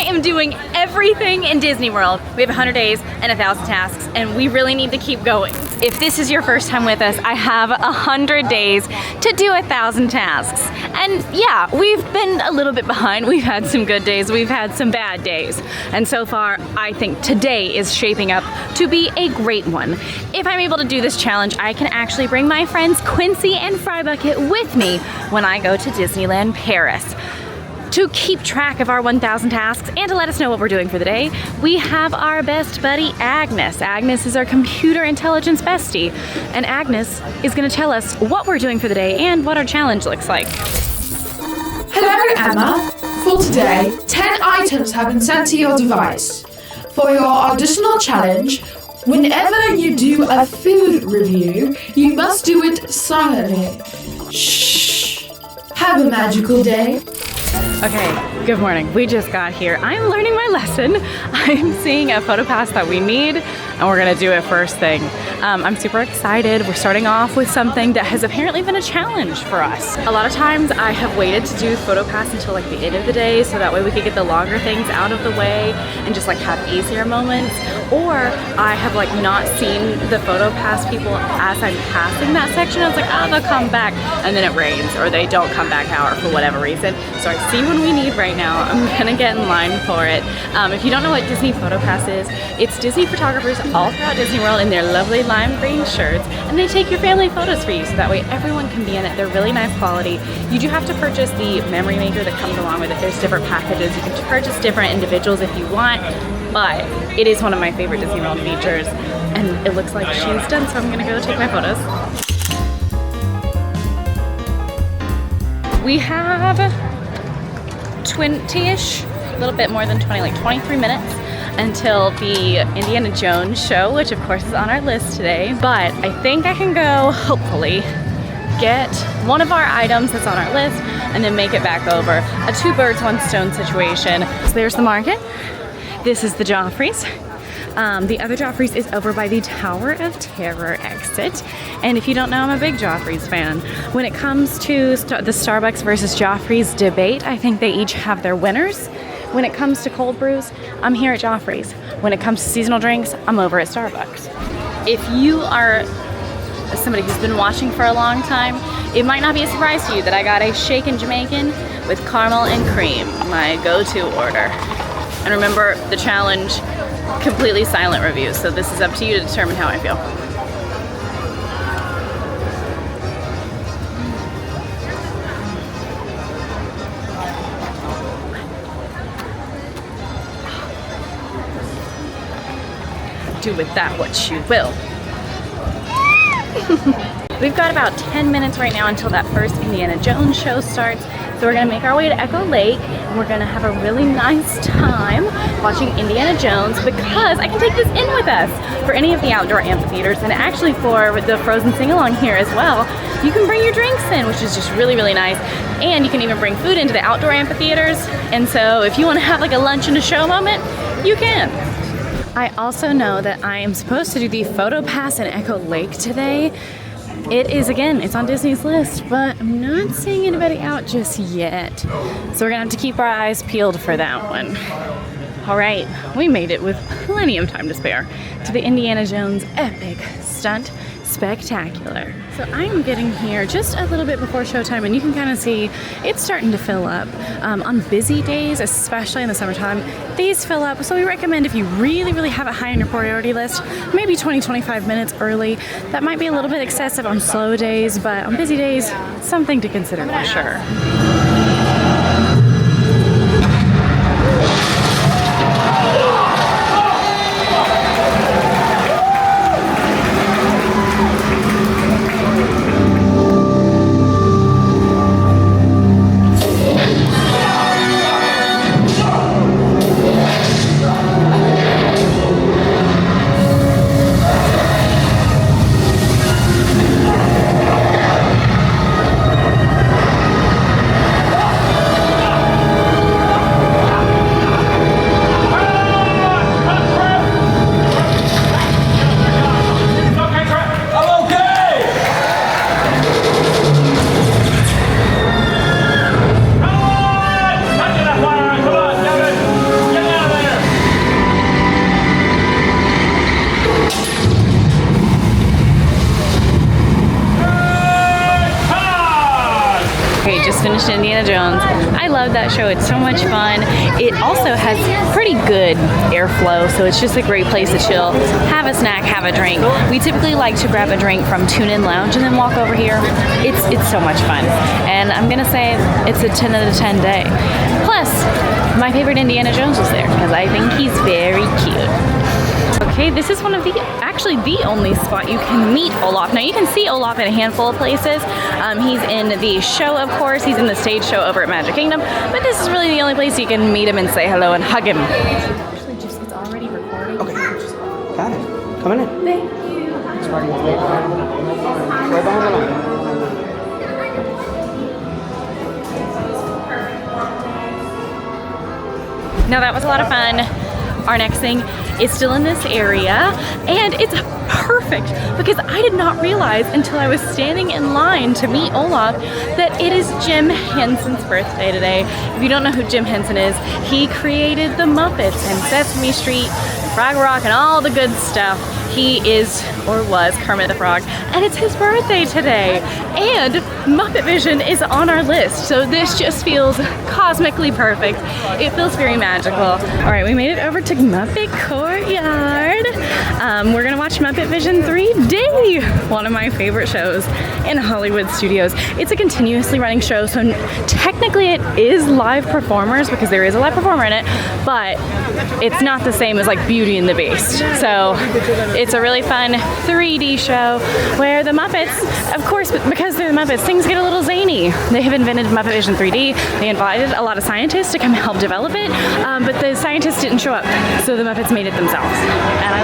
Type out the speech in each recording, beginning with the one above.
I am doing everything in Disney World. We have 100 days and 1,000 tasks, and we really need to keep going. If this is your first time with us, I have 100 days to do 1,000 tasks. And yeah, we've been a little bit behind. We've had some good days, we've had some bad days. And so far, I think today is shaping up to be a great one. If I'm able to do this challenge, I can actually bring my friends Quincy and Frybucket with me when I go to Disneyland Paris. To keep track of our 1,000 tasks and to let us know what we're doing for the day, we have our best buddy, Agnes. Agnes is our computer intelligence bestie, and Agnes is going to tell us what we're doing for the day and what our challenge looks like. Hello, Emma. For today, 10 items have been sent to your device. For your additional challenge, whenever you do a food review, you must do it silently. Shh. Have a magical day. Okay, good morning. We just got here. I'm learning my lesson. I'm seeing a PhotoPass that we need, and we're gonna do it first thing. I'm super excited. We're starting off with something that has apparently been a challenge for us. A lot of times I have waited to do PhotoPass until like the end of the day, so that way we could get the longer things out of the way and just like have easier moments. Or I have like not seen the PhotoPass people as I'm passing that section. I was like, oh, they'll come back, and then it rains, or they don't come back out for whatever reason. So I see what we need right now. I'm gonna get in line for it. If you don't know what Disney PhotoPass is, it's Disney photographers all throughout Disney World in their lovely lime green shirts, and they take your family photos for you, so that way everyone can be in it. They're really nice quality. You do have to purchase the memory maker that comes along with it. There's different packages. You can purchase different individuals if you want, but it is one of my favorite Disney World features, and it looks like she's done, so I'm gonna go take my photos. We have 20-ish, a little bit more than 20, like 23 minutes until the Indiana Jones show, which of course is on our list today. But I think I can go, hopefully, get one of our items that's on our list and then make it back over. A two birds, one stone situation. So there's the market. This is the Joffrey's. The other Joffrey's is over by the Tower of Terror exit. And if you don't know, I'm a big Joffrey's fan. When it comes to the Starbucks versus Joffrey's debate, I think they each have their winners. When it comes to cold brews, I'm here at Joffrey's. When it comes to seasonal drinks, I'm over at Starbucks. If you are somebody who's been watching for a long time, it might not be a surprise to you that I got a shaken Jamaican with caramel and cream, my go-to order. And remember, the challenge, completely silent review, so this is up to you to determine how I feel. Do with that what you will. We've got about 10 minutes right now until that first Indiana Jones show starts. So we're gonna make our way to Echo Lake, and we're gonna have a really nice time watching Indiana Jones, because I can take this in with us for any of the outdoor amphitheaters, and actually for the Frozen sing-along here as well. You can bring your drinks in, which is just really, really nice. And you can even bring food into the outdoor amphitheaters. And so if you wanna have like a lunch and a show moment, you can. I also know that I am supposed to do the PhotoPass in Echo Lake today. It is, again, it's on Disney's list, but I'm not seeing anybody out just yet. So we're gonna have to keep our eyes peeled for that one. All right, we made it with plenty of time to spare to the Indiana Jones Epic Stunt Spectacular. So I'm getting here just a little bit before showtime, and you can kind of see it's starting to fill up. On busy days, especially in the summertime, these fill up. So we recommend, if you really, really have it high on your priority list, maybe 20-25 minutes early. That might be a little bit excessive on slow days, but on busy days, something to consider for sure. Indiana Jones. I love that show. It's so much fun. It also has pretty good airflow, so it's just a great place to chill, have a snack, have a drink. We typically like to grab a drink from Tune-In Lounge and then walk over here. It's so much fun, and I'm gonna say it's a 10 out of 10 day. Plus, my favorite Indiana Jones was there because I think he's very cute. Okay, this is one of actually the only spot you can meet Olaf. Now you can see Olaf in a handful of places. He's in the show, of course. He's in the stage show over at Magic Kingdom, but this is really the only place you can meet him and say hello and hug him. Actually, just it's already recording. Okay, got it. Coming in. Thank you. Right behind the line. Now that was a lot of fun. Our next thing is still in this area, and it's perfect because I did not realize until I was standing in line to meet Olaf that it is Jim Henson's birthday today. If you don't know who Jim Henson is, he created the Muppets and Sesame Street, Frog Rock, and all the good stuff. He is, or was, Kermit the Frog, and it's his birthday today. And Muppet Vision is on our list, so this just feels cosmically perfect. It feels very magical. All right, we made it over to Muppet Courtyard. We're gonna watch Muppet Vision 3D, one of my favorite shows in Hollywood studios. It's a continuously running show, so technically it is live performers because there is a live performer in it, but it's not the same as like Beauty and the Beast. So it's a really fun 3D show where the Muppets, of course, because they're the Muppets, things get a little zany. They have invented Muppet Vision 3D. They invited a lot of scientists to come help develop it, but the scientists didn't show up, so the Muppets made it themselves. And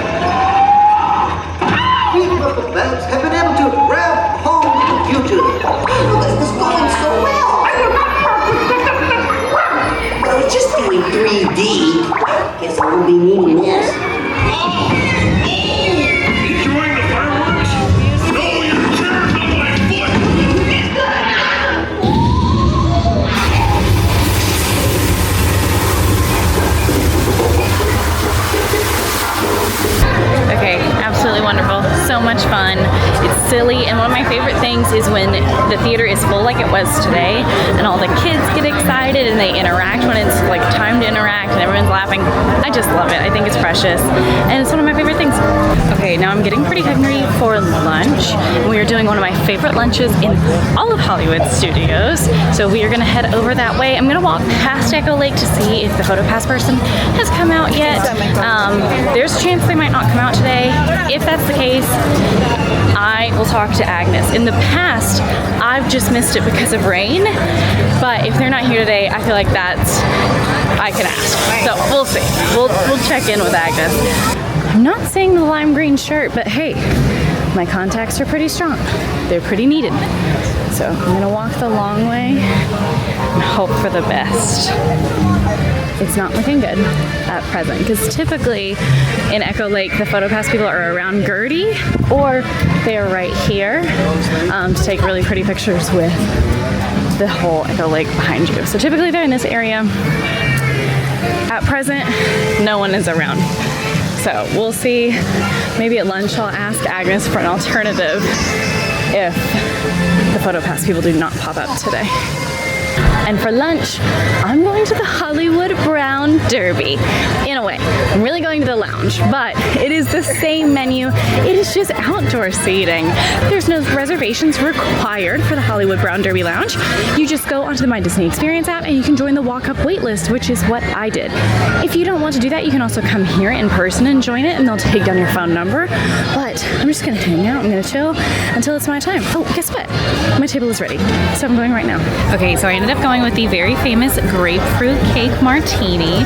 We Muppet Labs have been able to grab home the future. This is going so well. Well, it's just only 3D. Guess I won't be needing this. Enjoying the fireworks? No, your chair's on my foot! okay, absolutely wonderful. So much fun. It's silly, and one of my favorite things is when the theater is full like it was today, and all the kids get excited and they interact when it's like time to interact and everyone's laughing. I just love it. I think it's precious, and it's one of my favorite things. Okay, now I'm getting pretty hungry for lunch. We are doing one of my favorite lunches in all of Hollywood studios, so we are gonna head over that way. I'm gonna walk past Echo Lake to see if the PhotoPass person has come out yet. There's a chance they might not come out today. If that's the case, I will talk to Agnes. In the past, I've just missed it because of rain, but if they're not here today, I feel like I can ask. So we'll see. We'll check in with Agnes. I'm not seeing the lime green shirt, but hey, my contacts are pretty strong. They're pretty needed. So I'm gonna walk the long way and hope for the best. It's not looking good at present, because typically in Echo Lake, the PhotoPass people are around Gertie, or they're right here to take really pretty pictures with the whole Echo Lake behind you. So typically they're in this area. At present, no one is around. So we'll see. Maybe at lunch I'll ask Agnes for an alternative if the PhotoPass people do not pop up today. And for lunch, I'm going to the Hollywood Brown Derby. In a way, I'm really going to the lounge, but it is the same menu. It is just outdoor seating. There's no reservations required for the Hollywood Brown Derby Lounge. You just go onto the My Disney Experience app and you can join the walk-up wait list, which is what I did. If you don't want to do that, you can also come here in person and join it, and they'll take down your phone number. But I'm just gonna hang out, I'm gonna chill until it's my time. Oh, guess what? My table is ready, so I'm going right now. Okay, so I ended up going with the very famous grapefruit cake martini,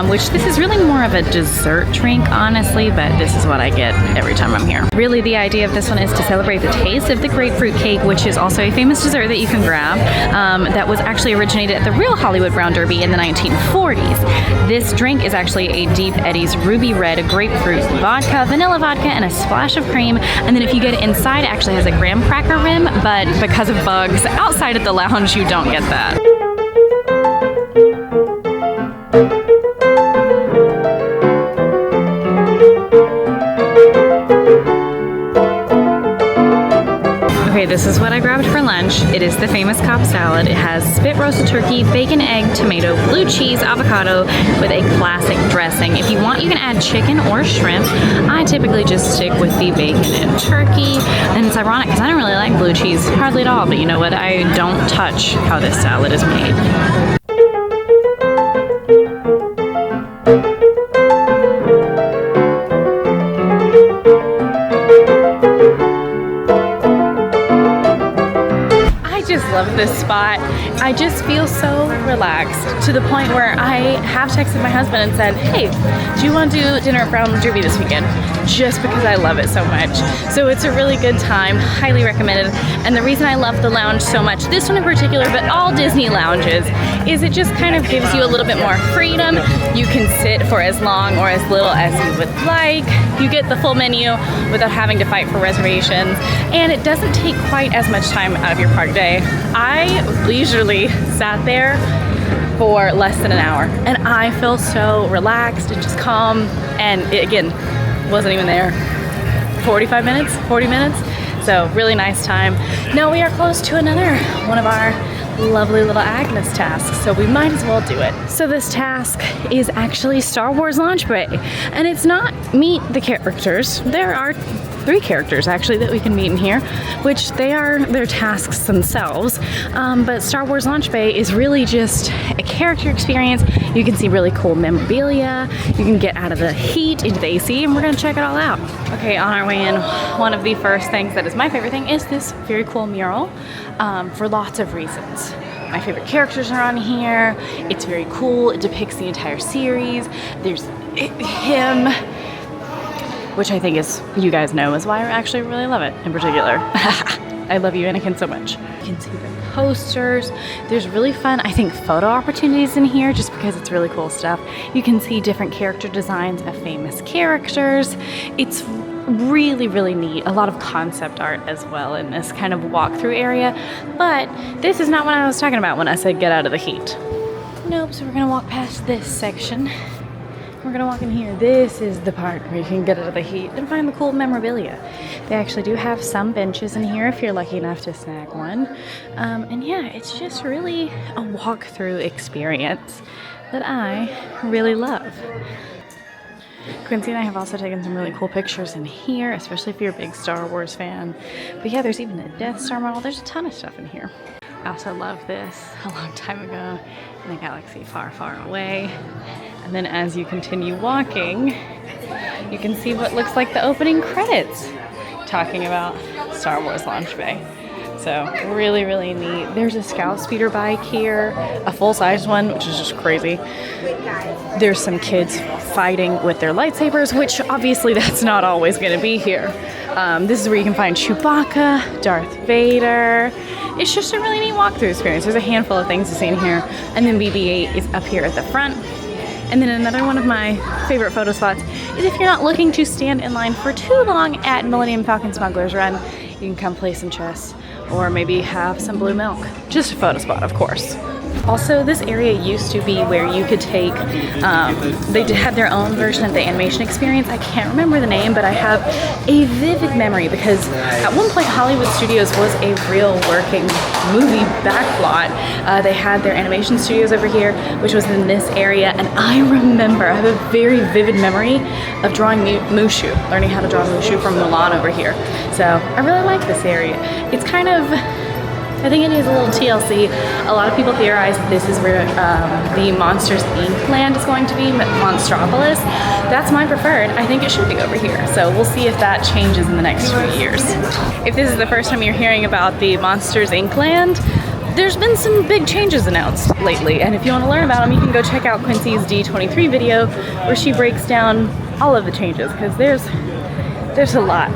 which this is really more of a dessert drink, honestly, but this is what I get every time I'm here. Really, the idea of this one is to celebrate the taste of the grapefruit cake, which is also a famous dessert that you can grab, that was actually originated at the real Hollywood Brown Derby in the 1940s. This drink is actually a Deep Eddy's ruby red grapefruit vodka, vanilla vodka, and a splash of cream, and then if you get it inside, it actually has a graham cracker rim, but because of bugs outside at the lounge, you don't get that. Okay, this is what I grabbed for lunch. lunch. It is the famous Cobb salad. It has spit roasted turkey, bacon, egg, tomato, blue cheese, avocado with a classic dressing. If you want, you can add chicken or shrimp. I typically just stick with the bacon and turkey. And it's ironic because I don't really like blue cheese hardly at all, but you know what? I don't touch how this salad is made. Love this spot. I just feel so relaxed to the point where I have texted my husband and said, hey, do you want to do dinner at Brown Derby this weekend? Just because I love it so much. So it's a really good time, highly recommended. And the reason I love the lounge so much, this one in particular, but all Disney lounges, is it just kind of gives you a little bit more freedom. You can sit for as long or as little as you would like. You get the full menu without having to fight for reservations. And it doesn't take quite as much time out of your park day. I leisurely sat there for less than an hour and I feel so relaxed and just calm, and it, again, wasn't even there 40 minutes, so really nice time. Now we are close to another one of our lovely little Agnes tasks, so we might as well do it. So this task is actually Star Wars Launch Bay, and it's not meet the characters. There are 3 characters actually that we can meet in here, which they are their tasks themselves. But Star Wars Launch Bay is really just a character experience. You can see really cool memorabilia. You can get out of the heat into the AC, and we're gonna check it all out. Okay, on our way in, one of the first things that is my favorite thing is this very cool mural for lots of reasons. My favorite characters are on here. It's very cool. It depicts the entire series. There's him, which I think is, you guys know, is why I actually really love it in particular. I love you, Anakin, so much. You can see the posters. There's really fun, I think, photo opportunities in here just because it's really cool stuff. You can see different character designs of famous characters. It's really, really neat. A lot of concept art as well in this kind of walkthrough area. But this is not what I was talking about when I said get out of the heat. Nope, so we're gonna walk past this section. We're gonna walk in here. This is the part where you can get out of the heat and find the cool memorabilia. They actually do have some benches in here if you're lucky enough to snag one. And yeah, it's just really a walkthrough experience that I really love. Quincy and I have also taken some really cool pictures in here, especially if you're a big Star Wars fan. But yeah, there's even a Death Star model. There's a ton of stuff in here. I also love this a long time ago in a galaxy far, far away. And then as you continue walking, you can see what looks like the opening credits talking about Star Wars Launch Bay. So really, really neat. There's a Scout Speeder bike here, a full-size one, which is just crazy. There's some kids fighting with their lightsabers, which obviously that's not always going to be here. This is where you can find Chewbacca, Darth Vader. It's just a really neat walkthrough experience. There's a handful of things to see in here. And then BB-8 is up here at the front. And then another one of my favorite photo spots is if you're not looking to stand in line for too long at Millennium Falcon Smuggler's Run, you can come play some chess or maybe have some blue milk. Just a photo spot, of course. Also, this area used to be where you could take, they had their own version of the animation experience. I can't remember the name, but I have a vivid memory because at one point Hollywood Studios was a real working movie backlot. They had their animation studios over here, which was in this area, and I have a very vivid memory of drawing Mushu, learning how to draw Mushu from Mulan over here. So I really like this area. It's kind of, I think it is a little TLC. A lot of people theorize that this is where the Monsters Inc. land is going to be, Monstropolis. That's my preferred. I think it should be over here. So we'll see if that changes in the next few years. If this is the first time you're hearing about the Monsters Inc. land, there's been some big changes announced lately. And if you want to learn about them, you can go check out Quincy's D23 video where she breaks down all of the changes because there's a lot.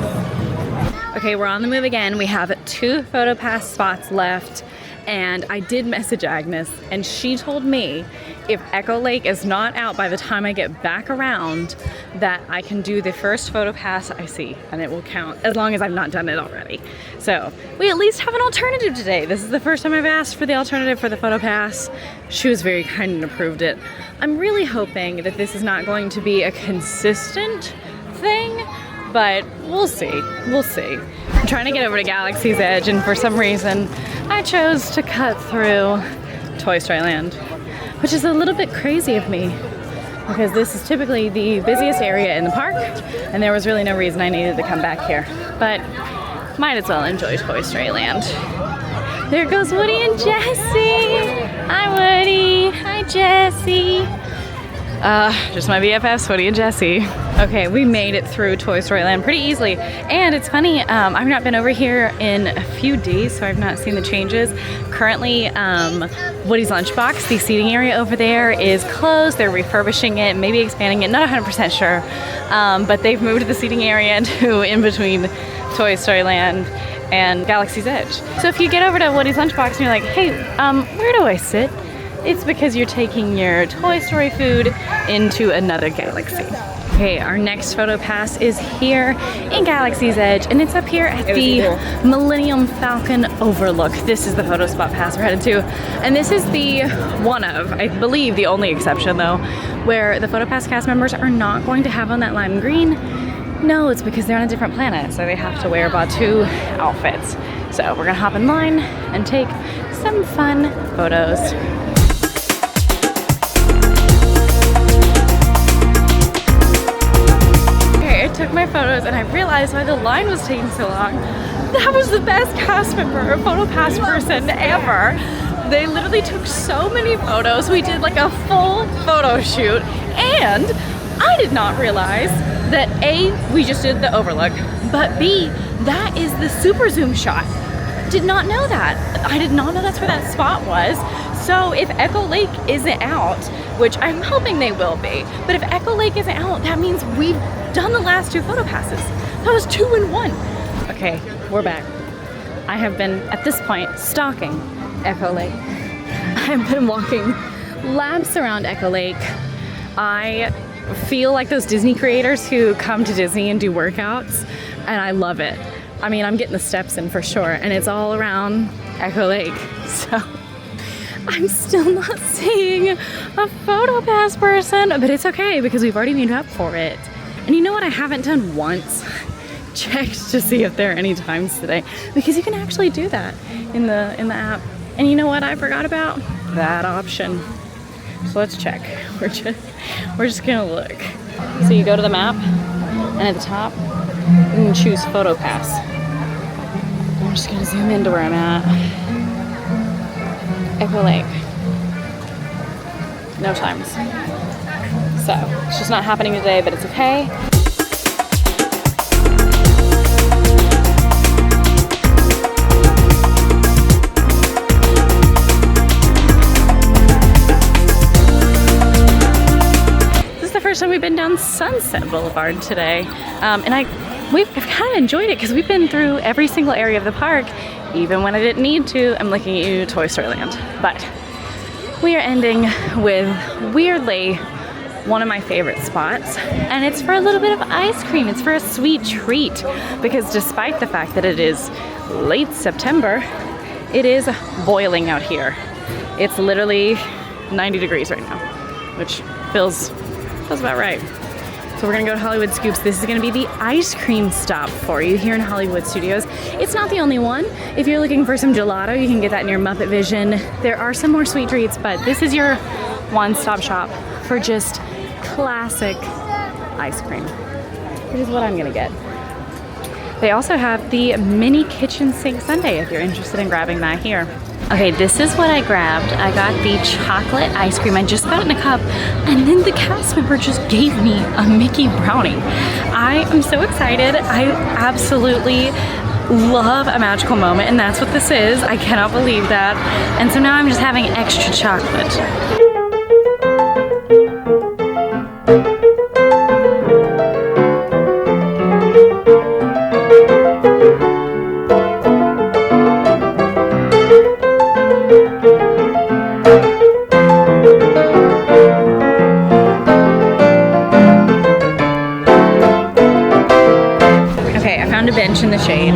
Okay, we're on the move again. We have 2 PhotoPass spots left, and I did message Agnes, and she told me if Echo Lake is not out by the time I get back around, that I can do the first PhotoPass I see, and it will count as long as I've not done it already. So we at least have an alternative today. This is the first time I've asked for the alternative for the PhotoPass. She was very kind and approved it. I'm really hoping that this is not going to be a consistent thing, but we'll see. We'll see. I'm trying to get over to Galaxy's Edge, and for some reason, I chose to cut through Toy Story Land, which is a little bit crazy of me because this is typically the busiest area in the park, and there was really no reason I needed to come back here. But might as well enjoy Toy Story Land. There goes Woody and Jessie. Hi, Woody. Hi, Jessie. Just my BFFs, Woody and Jessie. Okay, we made it through Toy Story Land pretty easily. And it's funny, I've not been over here in a few days, so I've not seen the changes. Currently, Woody's Lunchbox, the seating area over there, is closed. They're refurbishing it, maybe expanding it, not 100% sure. But they've moved the seating area to in between Toy Story Land and Galaxy's Edge. So if you get over to Woody's Lunchbox and you're like, hey, where do I sit? It's because you're taking your Toy Story food into another galaxy. Okay, our next PhotoPass is here in Galaxy's Edge, and it's up here at the Millennium Falcon Overlook. This is the photo spot pass we're headed to, and this is the one of, I believe, the only exception though, where the PhotoPass cast members are not going to have on that lime green. No, it's because they're on a different planet, so they have to wear about 2 outfits. So we're gonna hop in line and take some fun photos. Took my photos and I realized why the line was taking so long. That was the best cast member or PhotoPass person ever. They literally took so many photos. We did like a full photo shoot, and I did not realize that A, we just did the overlook, but B, that is the super zoom shot. Did not know that. I did not know that's where that spot was. So if Echo Lake isn't out, which I'm hoping they will be, but if Echo Lake isn't out, that means we've done the last 2 photo passes. That was 2 in 1. Okay, we're back. I have been, at this point, stalking Echo Lake. I've been walking laps around Echo Lake. I feel like those Disney creators who come to Disney and do workouts, and I love it. I mean, I'm getting the steps in for sure, and it's all around Echo Lake, so I'm still not seeing a PhotoPass person, but it's okay because we've already made up for it. And you know what I haven't done once? Checked to see if there are any times today, because you can actually do that in the app. And you know what I forgot about? That option. So let's check. We're just gonna look. So you go to the map, and at the top, you can choose PhotoPass. I'm just gonna zoom into where I'm at. Echo Lake. No times. So it's just not happening today, but it's okay. This is the first time we've been down Sunset Boulevard today, and we've kind of enjoyed it because we've been through every single area of the park. Even when I didn't need to, I'm looking at you, Toy Story Land. But we are ending with, weirdly, one of my favorite spots, and it's for a little bit of ice cream. It's for a sweet treat, because despite the fact that it is late September, it is boiling out here. It's literally 90 degrees right now, which feels about right. So we're gonna go to Hollywood Scoops. This is gonna be the ice cream stop for you here in Hollywood Studios. It's not the only one. If you're looking for some gelato, you can get that in your Muppet Vision. There are some more sweet treats, but this is your one-stop shop for just classic ice cream, which is what I'm gonna get. They also have the mini kitchen sink sundae if you're interested in grabbing that here. Okay, this is what I grabbed. I got the chocolate ice cream. I just got it in a cup, and then the cast member just gave me a Mickey brownie. I am so excited. I absolutely love a magical moment, and that's what this is. I cannot believe that. And so now I'm just having extra chocolate. bench in the shade.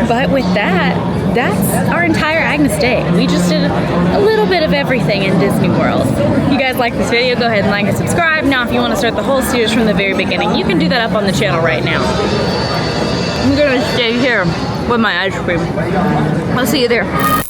But with that, that's our entire Agnes Day. We just did a little bit of everything in Disney World. If you guys like this video, go ahead and like and subscribe. Now, if you want to start the whole series from the very beginning, you can do that up on the channel right now. I'm gonna stay here with my ice cream. I'll see you there.